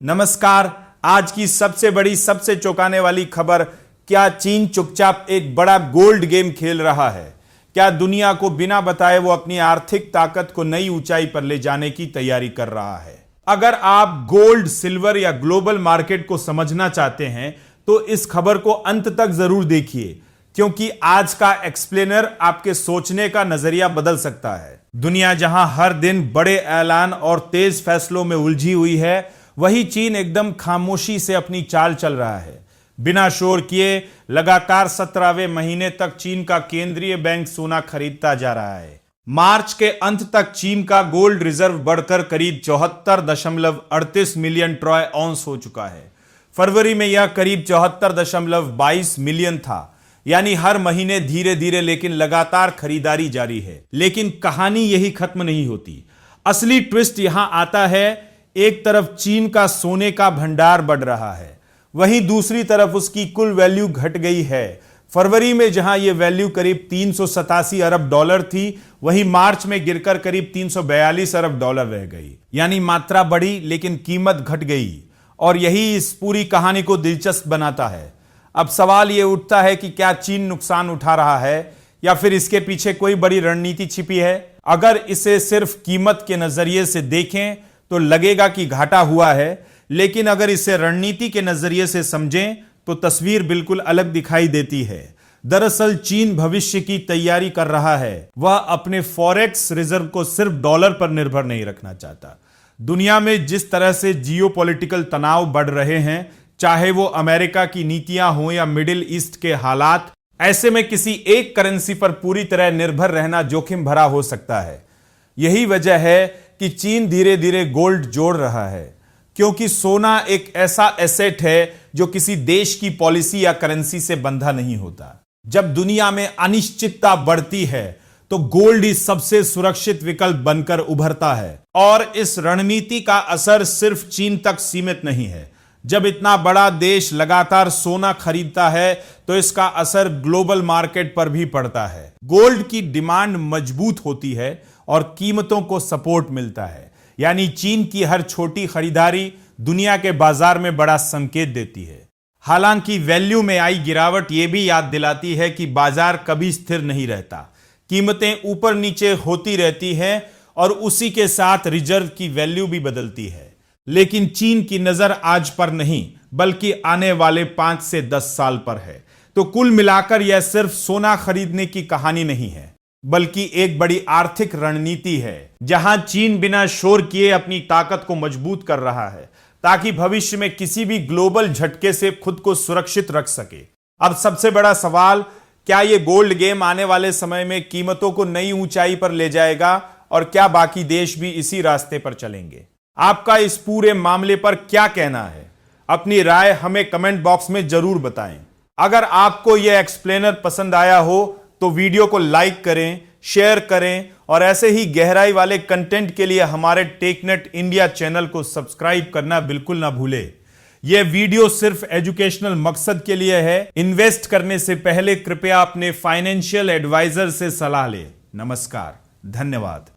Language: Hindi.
नमस्कार। आज की सबसे बड़ी, सबसे चौंकाने वाली खबर, क्या चीन चुपचाप एक बड़ा गोल्ड गेम खेल रहा है? क्या दुनिया को बिना बताए वो अपनी आर्थिक ताकत को नई ऊंचाई पर ले जाने की तैयारी कर रहा है? अगर आप गोल्ड, सिल्वर या ग्लोबल मार्केट को समझना चाहते हैं तो इस खबर को अंत तक जरूर देखिए, क्योंकि आज का एक्सप्लेनर आपके सोचने का नजरिया बदल सकता है। दुनिया जहां हर दिन बड़े ऐलान और तेज फैसलों में उलझी हुई है, वही चीन एकदम खामोशी से अपनी चाल चल रहा है। बिना शोर किए लगातार 17वें महीने तक चीन का केंद्रीय बैंक सोना खरीदता जा रहा है। मार्च के अंत तक चीन का गोल्ड रिजर्व बढ़कर करीब 74.38 मिलियन ट्रॉय ऑन्स हो चुका है। फरवरी में यह करीब 74.22 मिलियन था। यानी हर महीने धीरे धीरे लेकिन लगातार खरीदारी जारी है। लेकिन कहानी यही खत्म नहीं होती। असली ट्विस्ट यहां आता है, एक तरफ चीन का सोने का भंडार बढ़ रहा है, वहीं दूसरी तरफ उसकी कुल वैल्यू घट गई है। फरवरी में जहां यह वैल्यू करीब 387 अरब डॉलर थी, वहीं मार्च में गिरकर करीब 342 अरब डॉलर रह गई। यानी मात्रा बढ़ी लेकिन कीमत घट गई। और यही इस पूरी कहानी को दिलचस्प बनाता है। अब सवाल यह उठता है कि क्या चीन नुकसान उठा रहा है या फिर इसके पीछे कोई बड़ी रणनीति छिपी है? अगर इसे सिर्फ कीमत के नजरिए से देखें तो लगेगा कि घाटा हुआ है, लेकिन अगर इसे रणनीति के नजरिए से समझें तो तस्वीर बिल्कुल अलग दिखाई देती है। दरअसल चीन भविष्य की तैयारी कर रहा है। वह अपने फॉरेक्स रिजर्व को सिर्फ डॉलर पर निर्भर नहीं रखना चाहता। दुनिया में जिस तरह से जियोपॉलिटिकल तनाव बढ़ रहे हैं, चाहे वो अमेरिका की नीतियां हो या मिडिल ईस्ट के हालात, ऐसे में किसी एक करेंसी पर पूरी तरह निर्भर रहना जोखिम भरा हो सकता है। यही वजह है कि चीन धीरे धीरे गोल्ड जोड़ रहा है, क्योंकि सोना एक ऐसा एसेट है जो किसी देश की पॉलिसी या करेंसी से बंधा नहीं होता। जब दुनिया में अनिश्चितता बढ़ती है तो गोल्ड ही सबसे सुरक्षित विकल्प बनकर उभरता है। और इस रणनीति का असर सिर्फ चीन तक सीमित नहीं है। जब इतना बड़ा देश लगातार सोना खरीदता है तो इसका असर ग्लोबल मार्केट पर भी पड़ता है। गोल्ड की डिमांड मजबूत होती है और कीमतों को सपोर्ट मिलता है। यानी चीन की हर छोटी खरीदारी दुनिया के बाजार में बड़ा संकेत देती है। हालांकि वैल्यू में आई गिरावट यह भी याद दिलाती है कि बाजार कभी स्थिर नहीं रहता। कीमतें ऊपर नीचे होती रहती हैं और उसी के साथ रिजर्व की वैल्यू भी बदलती है। लेकिन चीन की नजर आज पर नहीं, बल्कि आने वाले 5 से 10 साल पर है। तो कुल मिलाकर यह सिर्फ सोना खरीदने की कहानी नहीं है, बल्कि एक बड़ी आर्थिक रणनीति है, जहां चीन बिना शोर किए अपनी ताकत को मजबूत कर रहा है, ताकि भविष्य में किसी भी ग्लोबल झटके से खुद को सुरक्षित रख सके। अब सबसे बड़ा सवाल, क्या यह गोल्ड गेम आने वाले समय में कीमतों को नई ऊंचाई पर ले जाएगा और क्या बाकी देश भी इसी रास्ते पर चलेंगे? आपका इस पूरे मामले पर क्या कहना है? अपनी राय हमें कमेंट बॉक्स में जरूर बताएं। अगर आपको यह एक्सप्लेनर पसंद आया हो तो वीडियो को लाइक करें, शेयर करें और ऐसे ही गहराई वाले कंटेंट के लिए हमारे टेकनेट इंडिया चैनल को सब्सक्राइब करना बिल्कुल ना भूलें। यह वीडियो सिर्फ एजुकेशनल मकसद के लिए है। इन्वेस्ट करने से पहले कृपया अपने फाइनेंशियल एडवाइजर से सलाह लें। नमस्कार, धन्यवाद।